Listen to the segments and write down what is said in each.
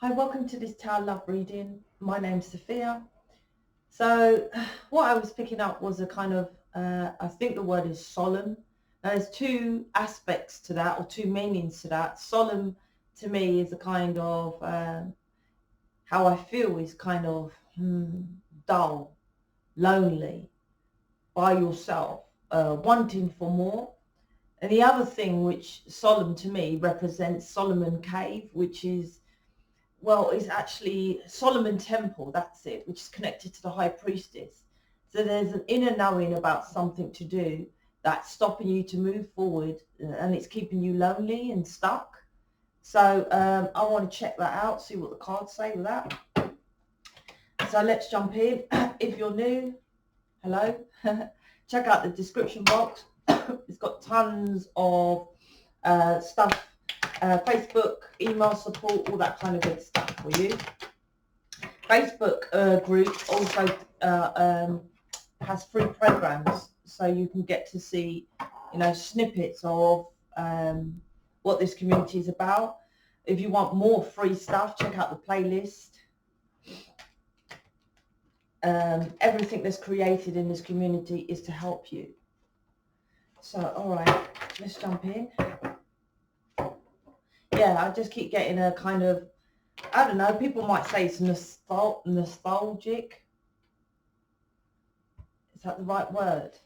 Hi, welcome to this Tower Love reading. My name's Sophia. So what I was picking up was a kind of, I think the word is solemn. Now there's two aspects to that, or two meanings to that. Solemn to me is a kind of, how I feel is kind of dull, lonely, by yourself, wanting for more. And the other thing which solemn to me represents Solomon Cave, which is, well, it's actually Solomon Temple, that's it, which is connected to the High Priestess. So there's an inner knowing about something to do that's stopping you to move forward, and it's keeping you lonely and stuck. So I want to check that out, see what the cards say with that. So let's jump in. If you're new, hello. Check out the description box. It's got tons of stuff, Facebook, email support, all that kind of good stuff for you. Facebook group also has free programs, so you can get to see, snippets of what this community is about. If you want more free stuff, check out the playlist. Everything that's created in this community is to help you. So, all right, let's jump in. Yeah, I just keep getting a kind of, I don't know, people might say it's nostalgic. Is that the right word?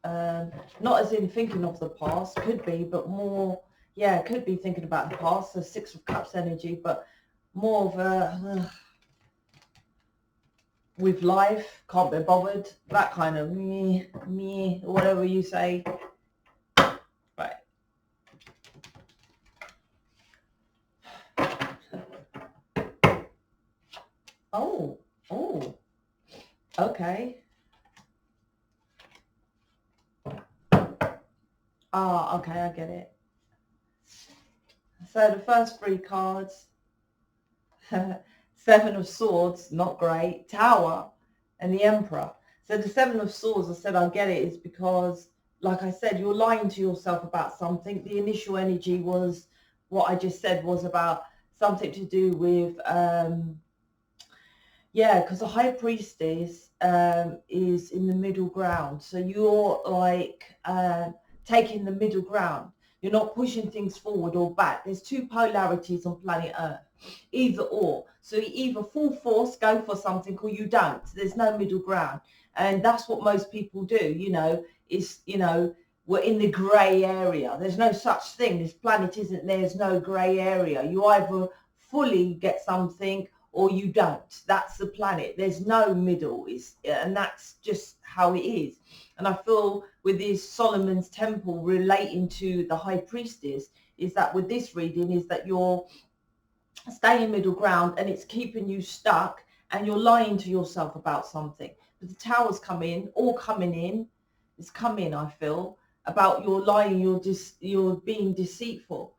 Not as in thinking of the past, could be, but more, yeah, could be thinking about the past, the Six of Cups energy, but more of a, with life, can't be bothered, that kind of me, whatever you say. Right. Oh, okay. Ah, okay, I get it. So the first three cards, Seven of Swords, not great, Tower, and the Emperor. So the Seven of Swords, I said I get it, is because, like I said, you're lying to yourself about something. The initial energy was, what I just said was about something to do with, because the High Priestess is in the middle ground. So you're like taking the middle ground. You're not pushing things forward or back. There's two polarities on planet Earth, either or. So you either full force go for something or you don't. There's no middle ground. And that's what most people do, we're in the grey area. There's no such thing. This planet isn't, there's no grey area. You either fully get something or you don't. That's the planet. There's no middle, and that's just how it is. And I feel with this Solomon's Temple relating to the High Priestess, is that with this reading is that you're staying middle ground and it's keeping you stuck and you're lying to yourself about something. But the Tower's coming in, it's coming, I feel, about you're lying, you're being deceitful.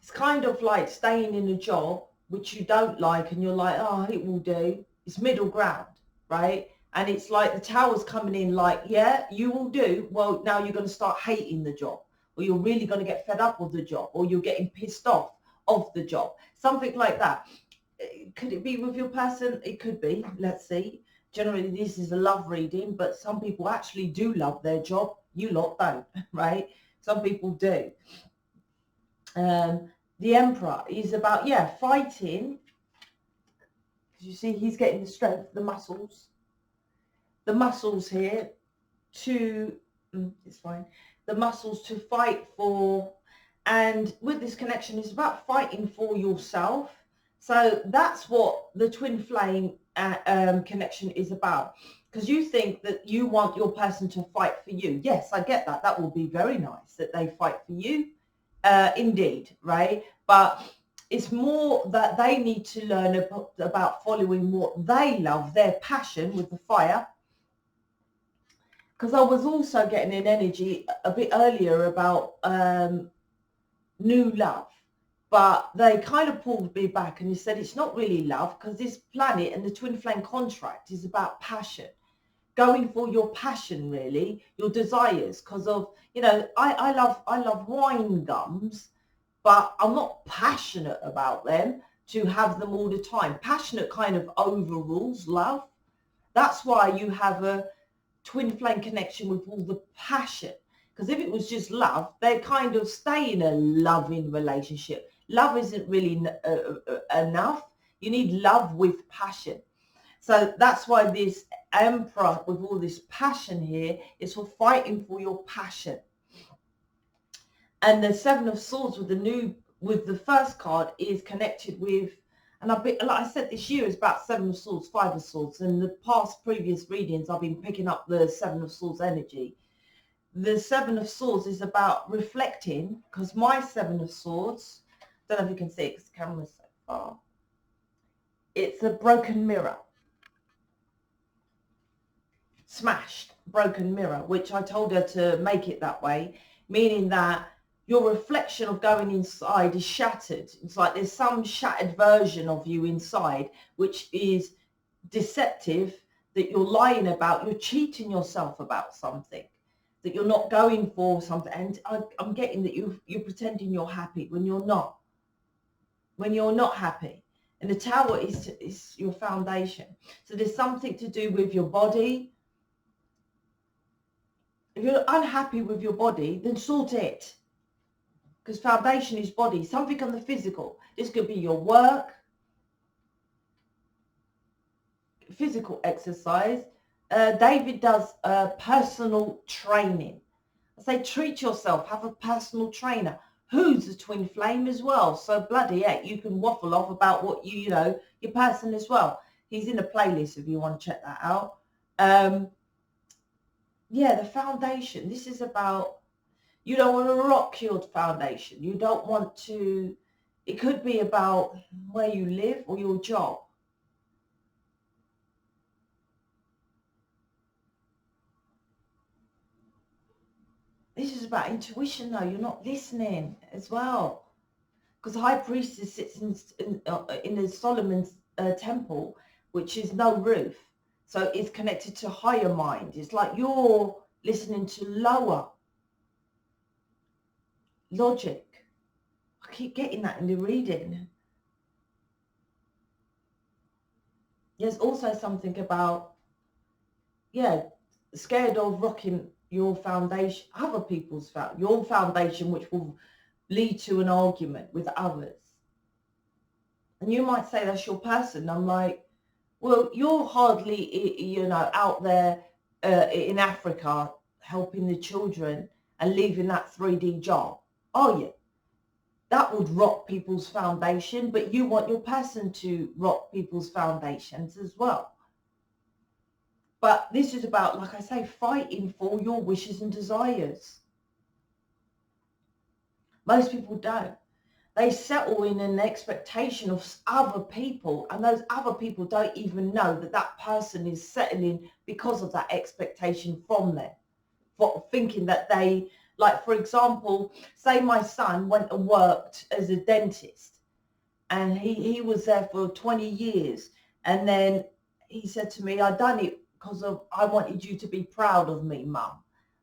It's kind of like staying in a job which you don't like and you're like, oh, it will do. It's middle ground, right? And it's like the Tower's coming in like, yeah, you will do. Well, now you're going to start hating the job, or you're really going to get fed up with the job, or you're getting pissed off of the job. Something like that. Could it be with your person? It could be. Let's see. Generally, this is a love reading, but some people actually do love their job. You lot don't, right? Some people do. The Emperor is about, fighting. You see, he's getting the strength, the muscles here it's fine. The muscles to fight for. And with this connection, it's about fighting for yourself. So that's what the twin flame connection is about. Because you think that you want your person to fight for you. Yes, I get that. That will be very nice that they fight for you. Indeed, right? But it's more that they need to learn about following what they love, their passion with the fire. Because I was also getting an energy a bit earlier about new love, but they kind of pulled me back and you said it's not really love, because this planet and the twin flame contract is about passion. Going for your passion, really, your desires, because of, I love wine gums, but I'm not passionate about them to have them all the time. Passionate kind of overrules love. That's why you have a twin flame connection with all the passion. Because if it was just love, they kind of stay in a loving relationship. Love isn't really enough. You need love with passion. So that's why this Emperor with all this passion here is for fighting for your passion. And the Seven of Swords with the first card is connected with, and like I said, this year is about Seven of Swords, Five of Swords. And the past previous readings, I've been picking up the Seven of Swords energy. The Seven of Swords is about reflecting, because my Seven of Swords, I don't know if you can see it because the camera's so far. It's a broken mirror. Smashed, broken mirror, which I told her to make it that way, meaning that your reflection of going inside is shattered. It's like there's some shattered version of you inside, which is deceptive, that you're lying about, you're cheating yourself about something, that you're not going for something. And I'm getting that you're pretending you're happy when you're not. When you're not happy. And the Tower is your foundation. So there's something to do with your body. If you're unhappy with your body, then sort it. Because foundation is body. Something on the physical. This could be your work, physical exercise. David does personal training. I say treat yourself. Have a personal trainer who's a twin flame as well. So bloody heck, you can waffle off about what you know, your person as well. He's in a playlist if you want to check that out. Yeah, the foundation. This is about, you don't want to rock your foundation. You don't want to, it could be about where you live or your job. This is about intuition though. You're not listening as well. Because the High Priestess sits in the Solomon's temple, which is no roof. So it's connected to higher mind. It's like you're listening to lower logic. I keep getting that in the reading. There's also something about, yeah, scared of rocking your foundation, other people's your foundation, which will lead to an argument with others. And you might say that's your person. I'm like, well, you're hardly, you know, out there in Africa helping the children and leaving that 3D job, are you? That would rock people's foundation, but you want your person to rock people's foundations as well. But this is about, like I say, fighting for your wishes and desires. Most people don't. They settle in an expectation of other people, and those other people don't even know that that person is settling because of that expectation from them, for thinking that they, like, for example, say my son went and worked as a dentist, and he was there for 20 years, and then he said to me, I done it because of, I wanted you to be proud of me, mum.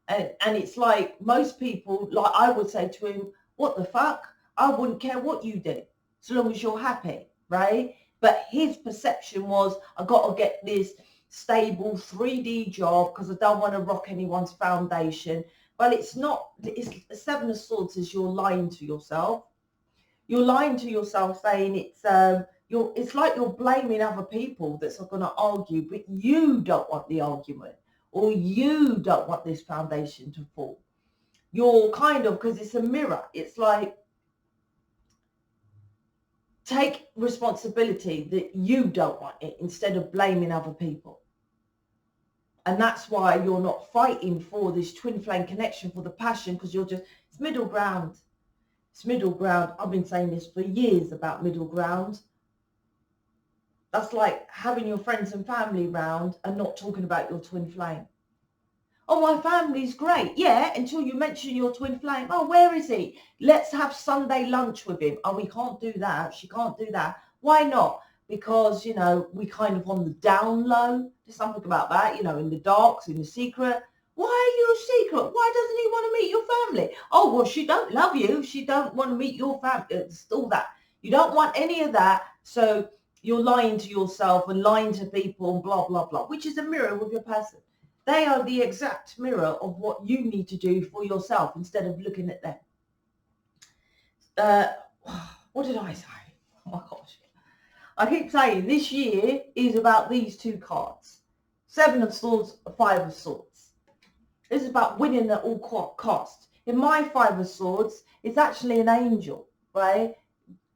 And it's like most people, like I would say to him, what the fuck? I wouldn't care what you did, so long as you're happy, right? But his perception was, I got to get this stable 3D job because I don't want to rock anyone's foundation. But it's not, it's Seven of Swords is you're lying to yourself. You're lying to yourself saying it's like you're blaming other people that's not going to argue, but you don't want the argument, or you don't want this foundation to fall. You're kind of, because it's a mirror, it's like, take responsibility that you don't want it instead of blaming other people. And that's why you're not fighting for this twin flame connection, for the passion, because you're just, it's middle ground. It's middle ground. I've been saying this for years about middle ground. That's like having your friends and family round and not talking about your twin flame. Oh, my family's great. Yeah, until you mention your twin flame. Oh, where is he? Let's have Sunday lunch with him. Oh, we can't do that. She can't do that. Why not? Because, we kind of on the down low. There's something about that, in the darks, in the secret. Why are you a secret? Why doesn't he want to meet your family? Oh, well, she don't love you. She don't want to meet your family. It's all that. You don't want any of that. So you're lying to yourself and lying to people and blah, blah, blah, which is a mirror with your person. They are the exact mirror of what you need to do for yourself instead of looking at them. What did I say? Oh my gosh. I keep saying this year is about these two cards. 7 of Swords, 5 of Swords. This is about winning at all cost. In my 5 of Swords, it's actually an angel, right?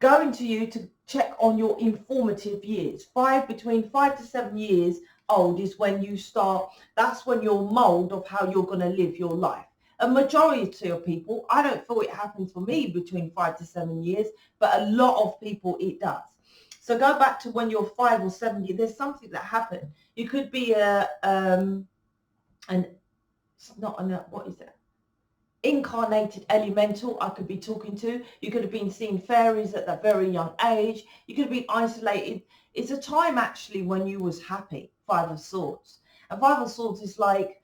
Going to you to check on your informative years. Between 5 to 7 years old is when you start, that's when your mold of how you're going to live your life. A majority of people, I don't feel it happens for me between 5 to 7 years, but a lot of people it does. So go back to when you're 5 or 7 years, there's something that happened. You could be what is it? Incarnated elemental I could be talking to. You could have been seeing fairies at that very young age. You could have been isolated. It's a time actually when you was happy. 5 of Swords. And 5 of Swords is like,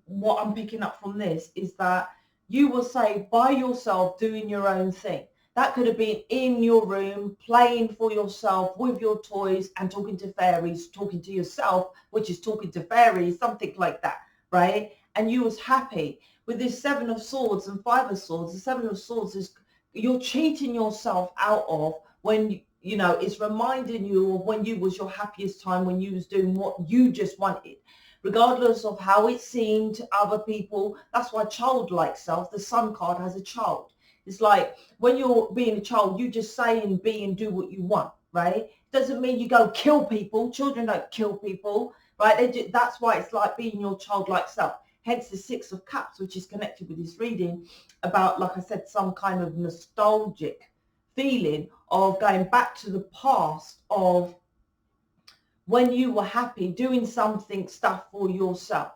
what I'm picking up from this is that you will say by yourself doing your own thing. That could have been in your room, playing for yourself with your toys and talking to fairies, talking to yourself, which is talking to fairies, something like that, right? And you was happy. With this 7 of Swords and 5 of Swords, the 7 of Swords is you're cheating yourself out of when, you know, it's reminding you of when you was your happiest time, when you was doing what you just wanted, regardless of how it seemed to other people. That's why childlike self, the Sun card has a child. It's like when you're being a child, you just say and be and do what you want, right? Doesn't mean you go kill people. Children don't kill people, right? That's why it's like being your childlike self. Hence the 6 of Cups, which is connected with this reading about, like I said, some kind of nostalgic feeling of going back to the past of when you were happy doing stuff for yourself.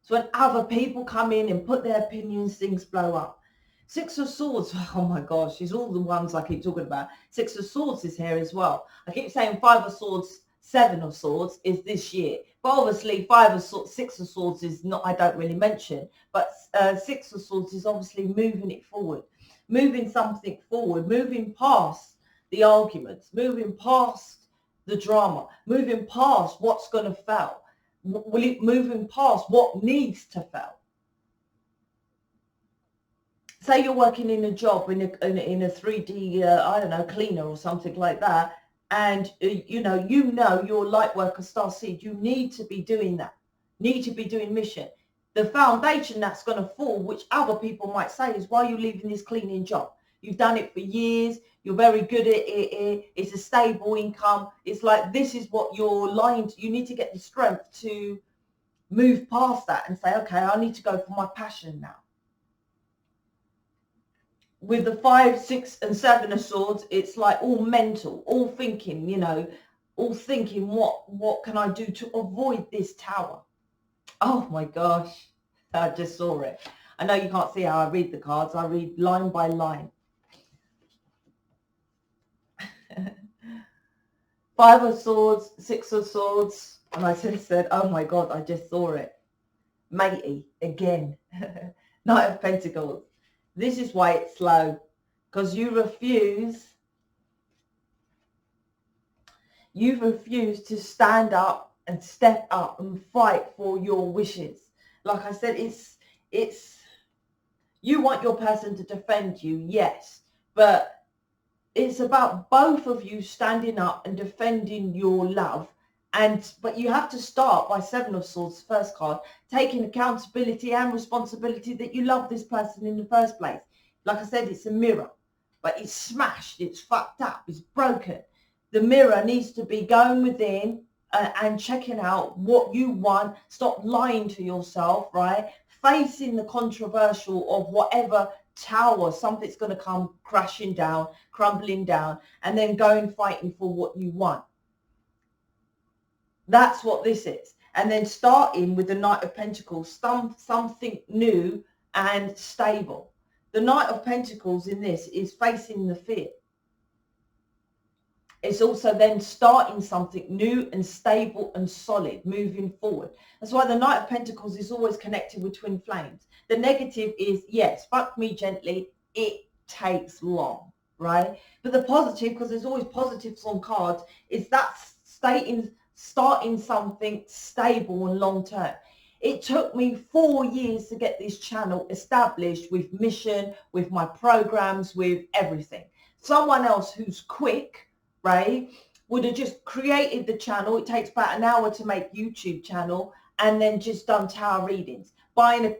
So when other people come in and put their opinions, things blow up. 6 of Swords, oh my gosh, it's all the ones I keep talking about. 6 of Swords is here as well. I keep saying 5 of Swords, 7 of Swords is this year. But obviously 5 of Swords, 6 of Swords is not, I don't really mention. But 6 of Swords is obviously moving it forward. Moving something forward, moving past the arguments, moving past the drama, moving past what's going to fail. Moving past what needs to fail. Say you're working in a job in a 3D, I don't know, cleaner or something like that, and you know you're light worker starseed. You need to be doing that. Need to be doing mission. The foundation that's going to fall, which other people might say, is why you're leaving this cleaning job. You've done it for years. You're very good at it. It's a stable income. It's like this is what you're lying to. You need to get the strength to move past that and say, okay, I need to go for my passion now. With the 5, 6 and 7 of Swords, it's like all mental, all thinking, you know, all thinking what can I do to avoid this tower? Oh my gosh, I just saw it. I know you can't see how I read the cards. I read line by line. 5 of Swords, 6 of Swords, and I just said, oh my God, I just saw it. Matey, again. Knight of Pentacles. This is why it's slow, because you refuse to stand up and step up and fight for your wishes. Like I said, it's you want your person to defend you, yes, but it's about both of you standing up and defending your love. But you have to start by 7 of Swords, first card, taking accountability and responsibility that you love this person in the first place. Like I said, it's a mirror, but it's smashed, it's fucked up, it's broken. The mirror needs to be going within and checking out what you want. Stop lying to yourself, right? Facing the controversial of whatever tower, something's going to come crashing down, crumbling down, and then going fighting for what you want. That's what this is. And then starting with the Knight of Pentacles, something new and stable. The Knight of Pentacles in this is facing the fear. It's also then starting something new and stable and solid, moving forward. That's why the Knight of Pentacles is always connected with twin flames. The negative is, yes, fuck me gently, it takes long, right? But the positive, because there's always positives on cards, is that starting something stable and long term. It took me 4 years to get this channel established with mission, with my programs, with everything. Someone else who's quick, right, would have just created the channel. It takes about an hour to make YouTube channel and then just done tarot readings. Buying a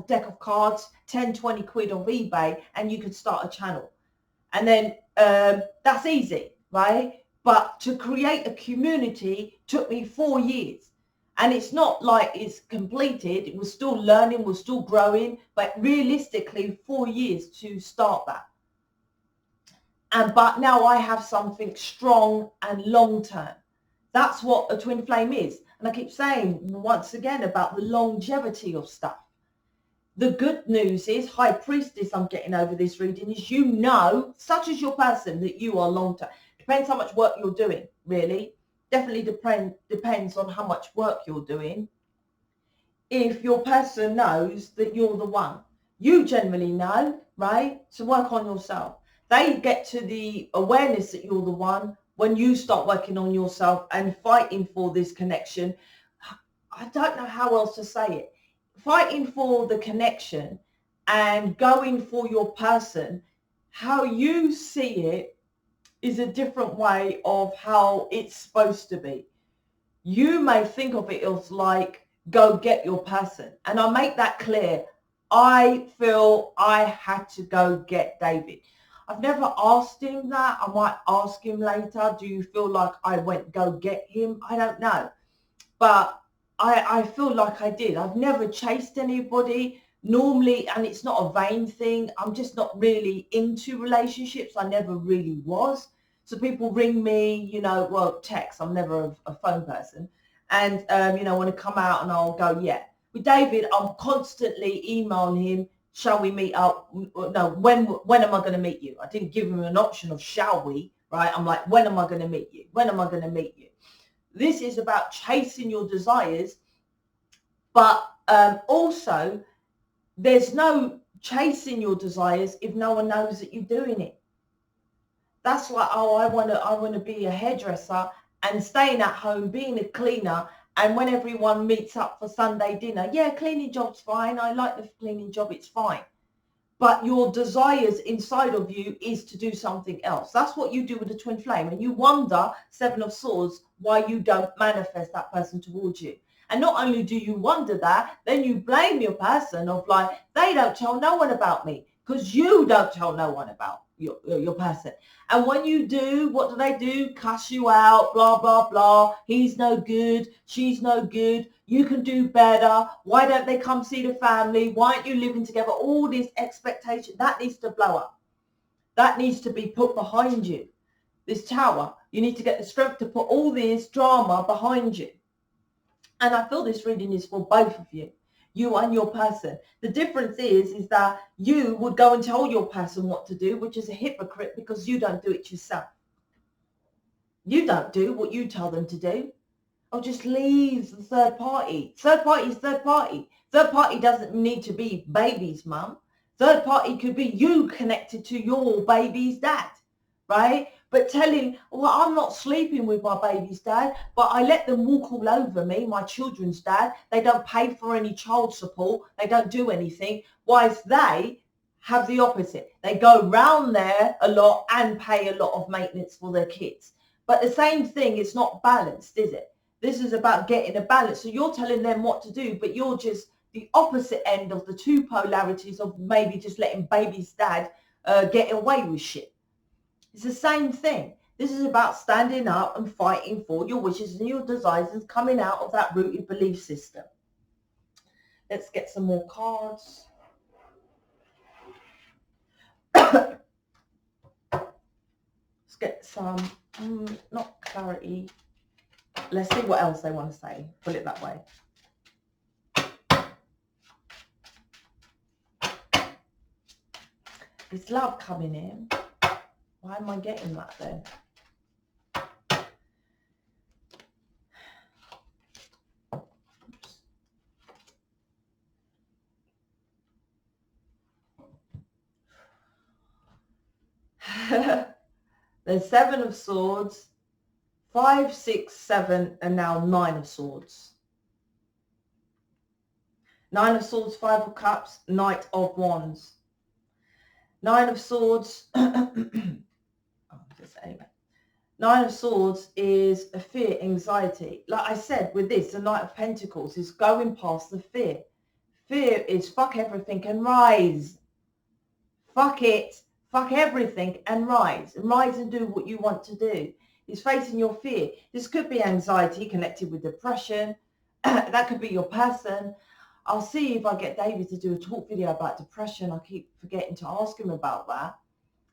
deck of cards, 10, 20 quid off eBay, and you could start a channel. And then that's easy, right? But to create a community took me 4 years. And it's not like it's completed. It was still learning, was still growing, but realistically 4 years to start that. But now I have something strong and long term. That's what a twin flame is. And I keep saying once again about the longevity of stuff. The good news is, High Priestess, I'm getting over this reading, is you know, such as your person, that you are long term. Depends how much work you're doing, really. Definitely depends on how much work you're doing. If your person knows that you're the one, you generally know, right? So work on yourself. They get to the awareness that you're the one when you start working on yourself and fighting for this connection. I don't know how else to say it. Fighting for the connection and going for your person, how you see it is a different way of how it's supposed to be. You may think of it as like, go get your person. And I make that clear. I feel I had to go get David. I've never asked him that. I might ask him later. Do you feel like I went go get him? I don't know. But I feel like I did. I've never chased anybody normally, and it's not a vain thing. I'm just not really into relationships. I never really was. So people ring me, you know, well, text. I'm never a phone person. And, you know, want to come out and I'll go, yeah. With David, I'm constantly emailing him. Shall we meet up? No, when am I going to meet you? I didn't give him an option of shall we, right? I'm like, when am I going to meet you? When am I going to meet you? This is about chasing your desires, but also there's no chasing your desires if no one knows that you're doing it. That's why, oh, I want to be a hairdresser and staying at home, being a cleaner, and when everyone meets up for Sunday dinner, yeah, cleaning job's fine. I like the cleaning job, it's fine. But your desires inside of you is to do something else. That's what you do with the twin flame. And you wonder, Seven of Swords, why you don't manifest that person towards you. And not only do you wonder that, then you blame your person of like, they don't tell no one about me, because you don't tell no one about your person. And when you do, what do? Cuss you out, blah, blah, blah. He's no good. She's no good. You can do better. Why don't they come see the family? Why aren't you living together? All this expectation, that needs to blow up. That needs to be put behind you. This Tower, you need to get the strength to put all this drama behind you. And I feel this reading is for both of you. You and your person. The difference is that you would go and tell your person what to do, which is a hypocrite because you don't do it yourself. You don't do what you tell them to do. Oh, just leave the third party. Third party is third party. Third party doesn't need to be baby's mum. Third party could be you connected to your baby's dad, right? But telling, well, I'm not sleeping with my baby's dad, but I let them walk all over me, my children's dad. They don't pay for any child support. They don't do anything. Whilst they have the opposite. They go round there a lot and pay a lot of maintenance for their kids. But the same thing is not balanced, is it? This is about getting a balance. So you're telling them what to do, but you're just the opposite end of the two polarities of maybe just letting baby's dad get away with shit. It's the same thing. This is about standing up and fighting for your wishes and your desires and coming out of that rooted belief system. Let's get some more cards. Let's get some, not clarity. Let's see what else they want to say. Put it that way. Is love coming in? Why am I getting that then? There's 7 of Swords, 5, 6, 7, and now 9 of Swords. 9 of Swords, 5 of Cups, Knight of Wands. 9 of Swords, anyway. 9 of Swords is a fear, anxiety. Like I said, with this, the Knight of Pentacles is going past the fear. Fear is fuck everything and rise. Fuck it. Fuck everything and rise. And rise and do what you want to do. It's facing your fear. This could be anxiety connected with depression. That could be your person. I'll see if I get David to do a talk video about depression. I keep forgetting to ask him about that.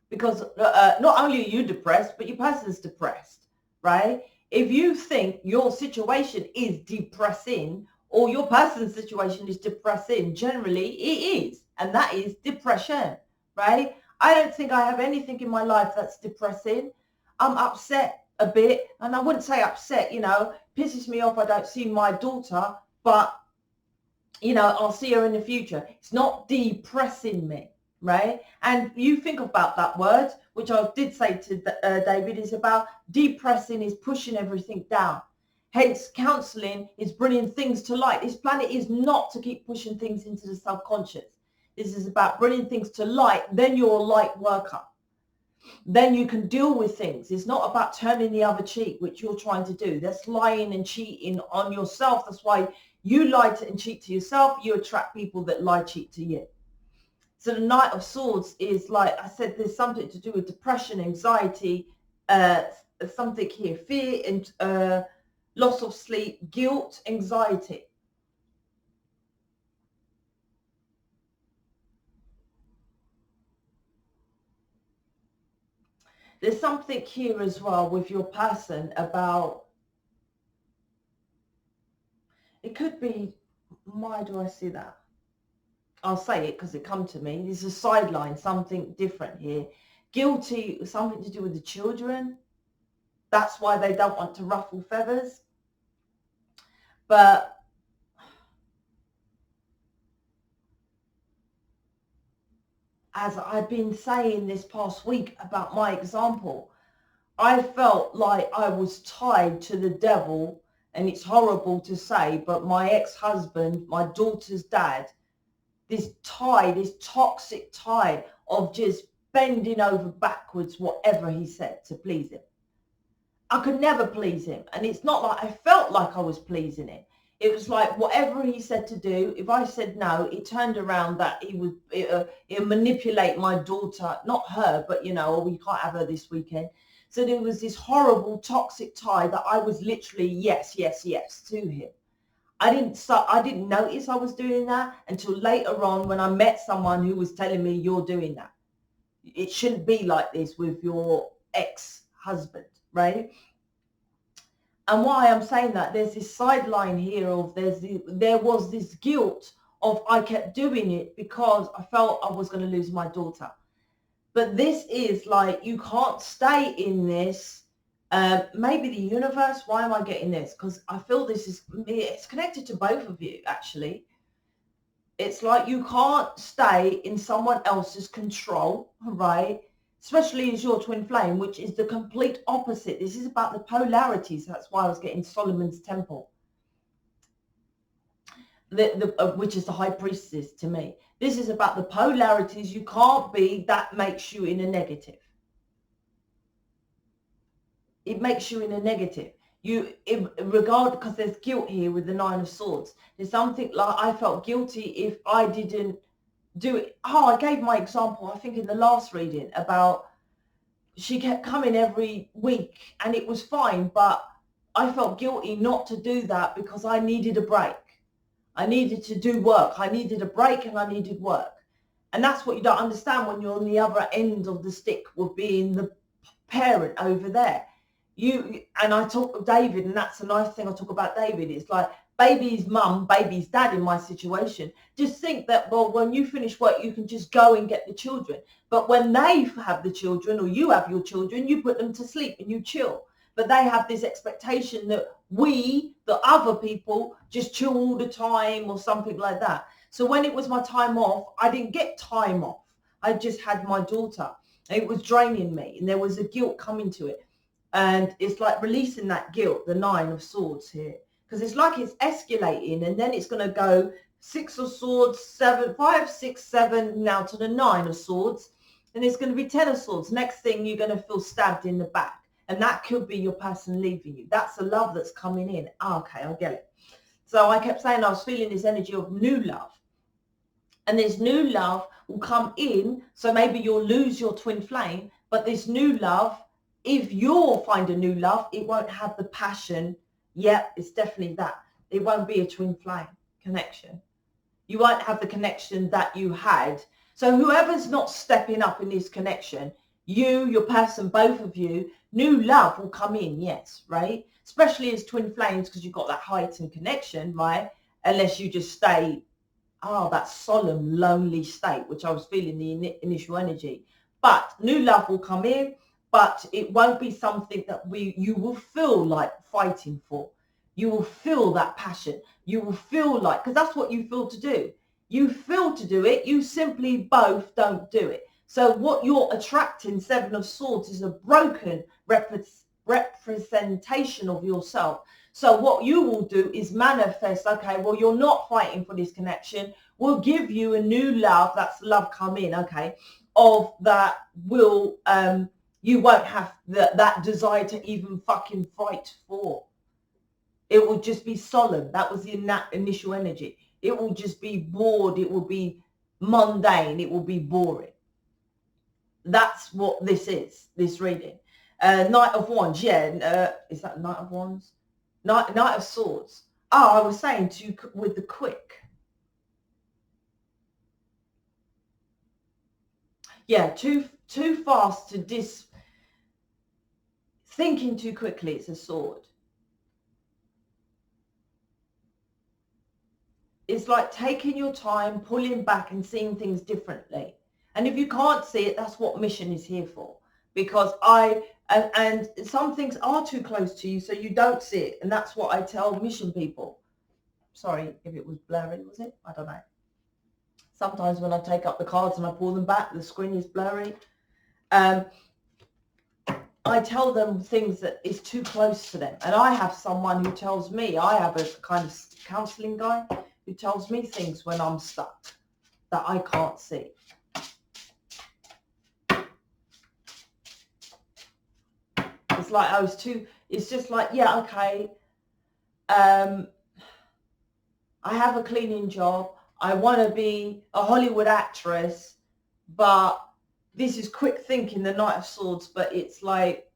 Because not only are you depressed, but your person's depressed, right? If you think your situation is depressing or your person's situation is depressing, generally it is. And that is depression, right? I don't think I have anything in my life that's depressing. I'm upset a bit, and I wouldn't say upset, you know, pisses me off I don't see my daughter, but, you know, I'll see her in the future. It's not depressing me, right? And you think about that word, which I did say to David, is about depressing is pushing everything down. Hence, counseling is bringing things to light. This planet is not to keep pushing things into the subconscious. This is about bringing things to light. Then you're a light worker. Then you can deal with things. It's not about turning the other cheek, which you're trying to do. That's lying and cheating on yourself. That's why you lie to and cheat to yourself. You attract people that lie, cheat to you. So the Knight of Swords is, like I said, there's something to do with depression, anxiety, something here, fear and loss of sleep, guilt, anxiety. There's something here as well with your person about, it could be, why do I see that? I'll say it because it come to me. There's a sideline, something different here. Guilty, something to do with the children. That's why they don't want to ruffle feathers. But as I've been saying this past week about my example, I felt like I was tied to the devil, and it's horrible to say, but my ex-husband, my daughter's dad, this tie, this toxic tie of just bending over backwards, whatever he said to please him. I could never please him. And it's not like I felt like I was pleasing him. It was like whatever he said to do, if I said no, it turned around that he would manipulate my daughter, not her, but, you know, we can't have her this weekend. So there was this horrible toxic tie that I was literally yes, yes, yes to him. I didn't notice I was doing that until later on when I met someone who was telling me, you're doing that. It shouldn't be like this with your ex-husband, right? And why I'm saying that, there's this sideline here of there was this guilt of I kept doing it because I felt I was going to lose my daughter. But this is like, you can't stay in this. Maybe the universe, why am I getting this? Because I feel it's connected to both of you, actually. It's like you can't stay in someone else's control, right? Especially as your twin flame, which is the complete opposite. This is about the polarities. That's why I was getting Solomon's temple, which is the high priestess to me. This is about the polarities. You can't be, that makes you in a negative. It makes you in a negative. Because there's guilt here with the 9 of Swords. There's something like I felt guilty if I didn't do it. Oh, I gave my example, I think in the last reading, about she kept coming every week and it was fine, but I felt guilty not to do that because I needed a break. I needed to do work. I needed a break and I needed work. And that's what you don't understand when you're on the other end of the stick with being the parent over there. And I talk with David, and that's a nice thing I talk about David. It's like baby's mum, baby's dad in my situation. Just think that, well, when you finish work, you can just go and get the children. But when they have the children, or you have your children, you put them to sleep and you chill. But they have this expectation that we, the other people, just chill all the time or something like that. So when it was my time off, I didn't get time off. I just had my daughter. It was draining me, and there was a guilt coming to it. And it's like releasing that guilt, the 9 of Swords here, because it's like it's escalating, and then it's going to go 6 of Swords, 7, 5, 6, 7, now to the 9 of Swords, and it's going to be 10 of Swords. Next thing, you're going to feel stabbed in the back, and that could be your person leaving you. That's the love that's coming in. Okay, I get it. So I kept saying I was feeling this energy of new love, and this new love will come in. So maybe you'll lose your twin flame, but this new love, if you'll find a new love, it won't have the passion. Yep, it's definitely that. It won't be a twin flame connection. You won't have the connection that you had. So whoever's not stepping up in this connection, you, your person, both of you, new love will come in, yes, right? Especially as twin flames, because you've got that heightened connection, right? Unless you just stay, that solemn, lonely state, which I was feeling the initial energy. But new love will come in, but it won't be something that you will feel like fighting for. You will feel that passion. You will feel like, because that's what you feel to do. You feel to do it. You simply both don't do it. So what you're attracting, 7 of Swords, is a broken representation of yourself. So what you will do is manifest, okay, well, you're not fighting for this connection. We'll give you a new love. That's love come in, okay, of that will, you won't have that desire to even fucking fight for. It will just be solemn. That was in that initial energy. It will just be bored. It will be mundane. It will be boring. That's what this is, this reading. Knight of Wands, yeah. Is that Knight of Wands? Knight of Swords. Oh, I was saying with the quick. Yeah, too fast to thinking too quickly. It's a sword. It's like taking your time, pulling back and seeing things differently. And if you can't see it, that's what mission is here for. Because and some things are too close to you, so you don't see it. And that's what I tell mission people. Sorry if it was blurry, was it? I don't know. Sometimes when I take up the cards and I pull them back, the screen is blurry. I tell them things that is too close to them. And I have someone who tells me, I have a kind of counseling guy who tells me things when I'm stuck that I can't see. It's like it's just like, yeah, okay. I have a cleaning job. I want to be a Hollywood actress, but this is quick thinking, the Knight of Swords, but it's like,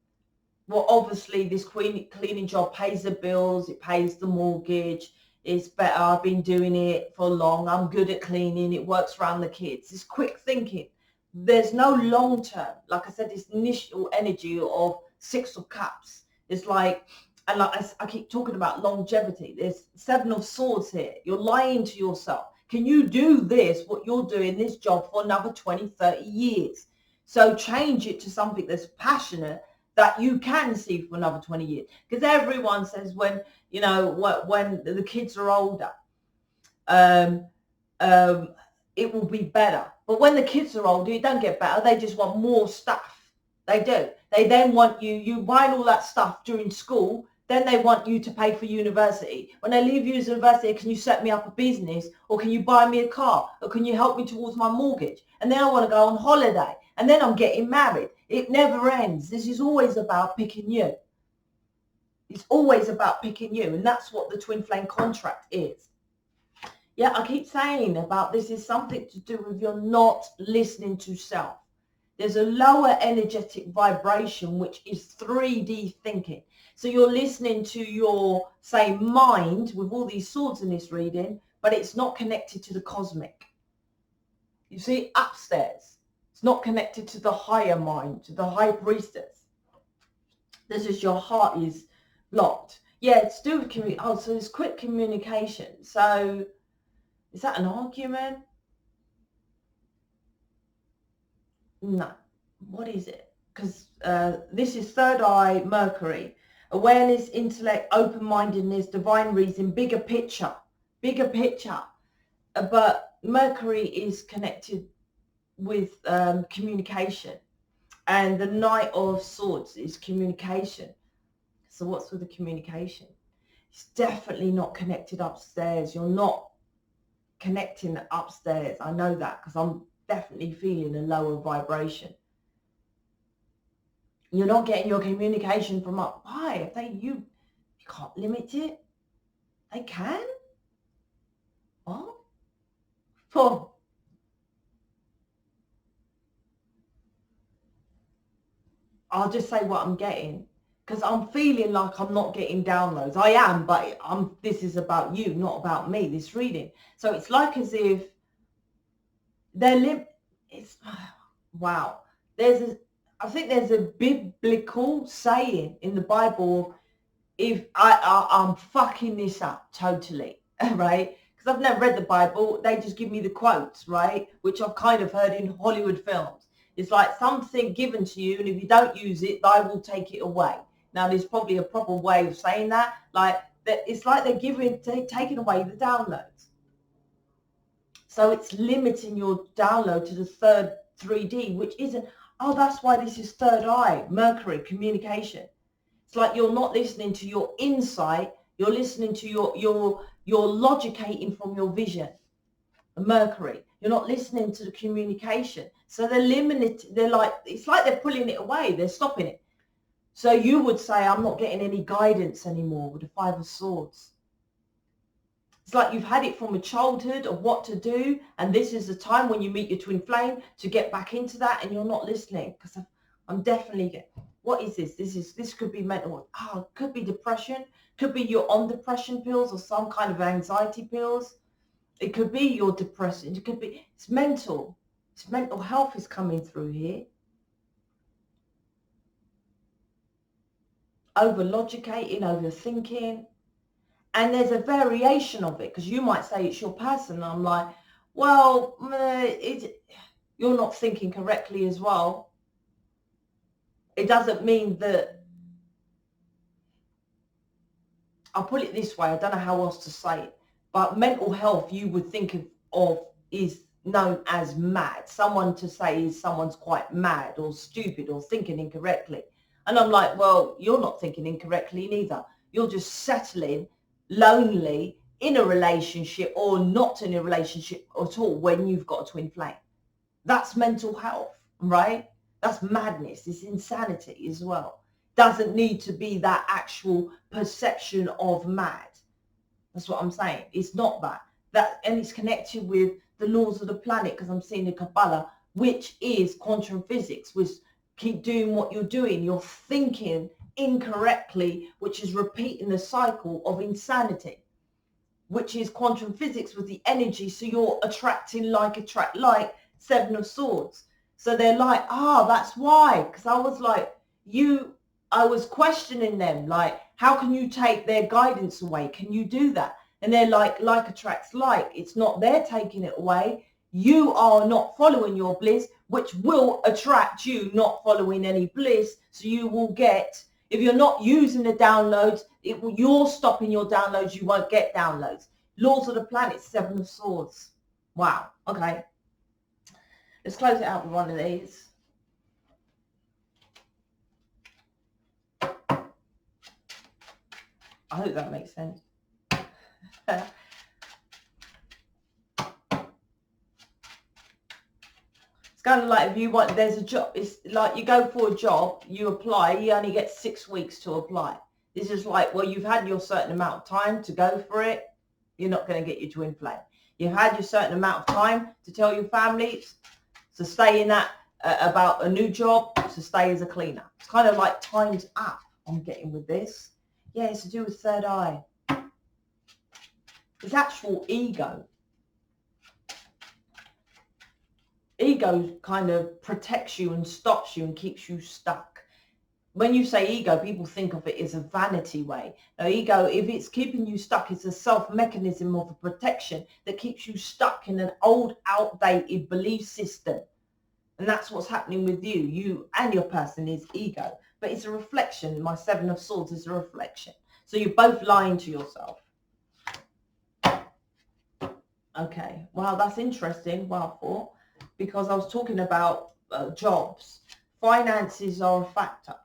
well, obviously this cleaning job pays the bills, it pays the mortgage, it's better, I've been doing it for long, I'm good at cleaning, it works around the kids. It's quick thinking. There's no long term. Like I said, this initial energy of 6 of Cups. It's like, and like I keep talking about longevity. There's 7 of Swords here. You're lying to yourself. Can you do this, what you're doing, this job for another 20, 30 years? So change it to something that's passionate that you can see for another 20 years. Because everyone says when, you know, when the kids are older, it will be better. But when the kids are older, it don't get better. They just want more stuff. They do. They then want you buying all that stuff during school. Then they want you to pay for university. When they leave university, can you set me up a business? Or can you buy me a car? Or can you help me towards my mortgage? And then I want to go on holiday. And then I'm getting married. It never ends. This is always about picking you. It's always about picking you. And that's what the twin flame contract is. Yeah, I keep saying about this is something to do with you're not listening to self. There's a lower energetic vibration, which is 3D thinking. So you're listening to your, say, mind with all these swords in this reading, but it's not connected to the cosmic. You see, upstairs, it's not connected to the higher mind, to the high priestess. This is your heart is blocked. Yeah, it's to do with communication. Oh, so there's quick communication. So is that an argument? No. What is it? Because this is third eye, Mercury. Awareness, intellect, open-mindedness, divine reason, bigger picture. But Mercury is connected with communication. And the Knight of Swords is communication. So what's with the communication? It's definitely not connected upstairs. You're not connecting upstairs. I know that because I'm definitely feeling a lower vibration. You're not getting your communication from up high. You can't limit it. They can? What? For I'll just say what I'm getting, because I'm feeling like I'm not getting downloads. I am, but this is about you, not about me, this reading. So it's like as if it's wow. I think there's a biblical saying in the Bible, if I'm fucking this up totally, right? Because I've never read the Bible. They just give me the quotes, right? Which I've kind of heard in Hollywood films. It's like something given to you, and if you don't use it, I will take it away. Now, there's probably a proper way of saying that. Like that, it's like they're taking away the downloads. So it's limiting your download to the third 3D, which isn't. Oh, that's why this is third eye, Mercury, communication. It's like you're not listening to your insight. You're listening to your logicating from your vision. Mercury. You're not listening to the communication. So they're limited. They're like, it's like they're pulling it away. They're stopping it. So you would say, I'm not getting any guidance anymore with the Five of Swords. It's like you've had it from a childhood of what to do. And this is the time when you meet your twin flame to get back into that. And you're not listening, because I'm definitely, what is this? This could be mental. Could be depression. Could be you're on depression pills or some kind of anxiety pills. It could be your depression. It could be, it's mental. It's mental health is coming through here. Over-logicating, overthinking. And there's a variation of it, because you might say it's your person. And I'm like, well, you're not thinking correctly as well. It doesn't mean that, I'll put it this way, I don't know how else to say it, but mental health you would think of is known as mad. Someone to say is someone's quite mad or stupid or thinking incorrectly. And I'm like, well, you're not thinking incorrectly neither. You're just settling lonely in a relationship or not in a relationship at all when you've got a twin flame. That's mental health, right? That's madness. It's insanity as well. Doesn't need to be that actual perception of mad. That's what I'm saying. It's not that, and it's connected with the laws of the planet, because I'm seeing the Kabbalah, which is quantum physics, which keep doing what you're doing. You're thinking incorrectly, which is repeating the cycle of insanity, which is quantum physics with the energy. So you're attracting like, attract like, Seven of Swords. So they're like, that's why. Because I was like, I was questioning them, like, how can you take their guidance away? Can you do that? And they're like attracts like. It's not they're taking it away. You are not following your bliss, which will attract you not following any bliss. So you will get, if you're not using the downloads, you're stopping your downloads, you won't get downloads. Laws of the planet, Seven of Swords. Wow. Okay. Let's close it out with one of these. I hope that makes sense. It's kind of like if you want, there's a job, it's like you go for a job, you apply, you only get 6 weeks to apply. This is like, well, you've had your certain amount of time to go for it. You're not going to get your twin flame. You've had your certain amount of time to tell your family to stay in that, about a new job, to stay as a cleaner. It's kind of like time's up I'm getting with this. Yeah, it's to do with third eye. It's actual ego. Ego kind of protects you and stops you and keeps you stuck. When you say ego, people think of it as a vanity way. Now, ego, if it's keeping you stuck, it's a self-mechanism of a protection that keeps you stuck in an old, outdated belief system. And that's what's happening with you. You and your person is ego. But it's a reflection. My Seven of Swords is a reflection. So you're both lying to yourself. Okay. Wow, that's interesting. Wow, because I was talking about jobs. finances are a factor.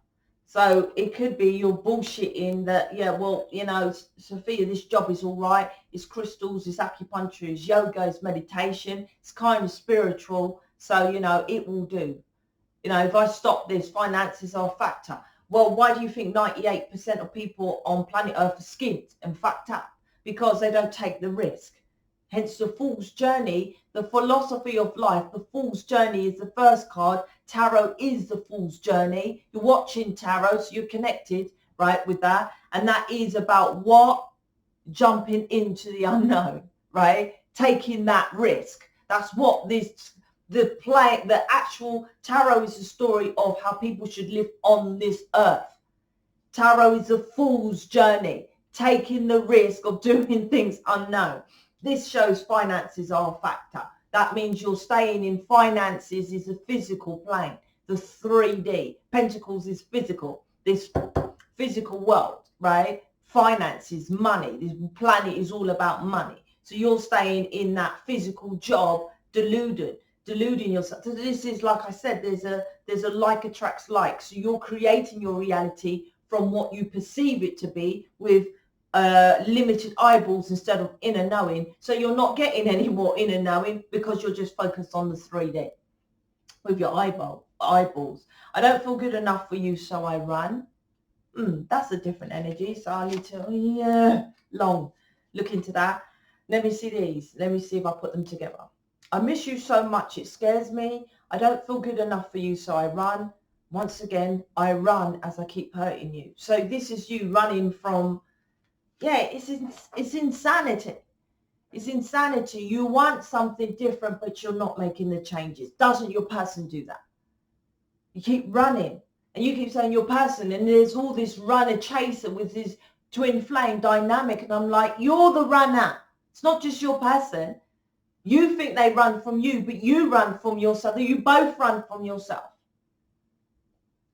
So it could be you're bullshitting that, yeah, well, you know, Sophia, this job is all right. It's crystals, it's acupuncture, it's yoga, it's meditation. It's kind of spiritual. So, you know, it will do. You know, if I stop this, finances are a factor. Well, why do you think 98% of people on planet Earth are skint and fucked up? Because they don't take the risk. Hence the Fool's Journey, the philosophy of life. The Fool's Journey is the first card. Tarot is the Fool's Journey. You're watching tarot, so you're connected, right, with that. And that is about what? Jumping into the unknown, right? Taking that risk. That's what the actual tarot is the story of how people should live on this earth. Tarot is the Fool's Journey, taking the risk of doing things unknown. This shows finances are a factor. That means you're staying in finances is a physical plane, the 3D. Pentacles is physical, this physical world, right? Finances, money. This planet is all about money. So you're staying in that physical job, deluding yourself. So this is, like I said, there's a like attracts like. So you're creating your reality from what you perceive it to be with limited eyeballs instead of inner knowing. So you're not getting any more inner knowing because you're just focused on the 3D with your eyeballs. I don't feel good enough for you, so I run. That's a different energy. So I need to look into that. Let me see these. Let me see if I put them together. I miss you so much, it scares me. I don't feel good enough for you, so I run. Once again, I run as I keep hurting you. So this is you running from, yeah, it's insanity. It's insanity. You want something different, but you're not making the changes. Doesn't your person do that? You keep running and you keep saying your person, and there's all this runner chaser with this twin flame dynamic. And I'm like, you're the runner. It's not just your person. You think they run from you, but you run from yourself. You both run from yourself.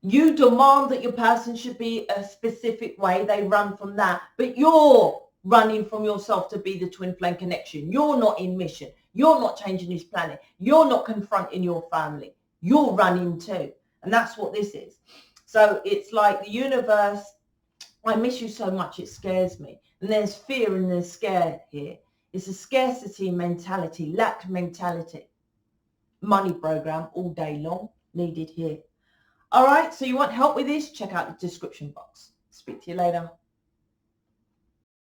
You demand that your person should be a specific way. They run from that, but you're running from yourself to be the twin flame connection. You're not in mission. You're not changing this planet. You're not confronting your family. You're running too. And that's what this is. So it's like the universe, I miss you so much, it scares me. And there's fear and there's scare here. It's a scarcity mentality, lack mentality. Money program all day long, needed here. All right, so you want help with this? Check out the description box. Speak to you later.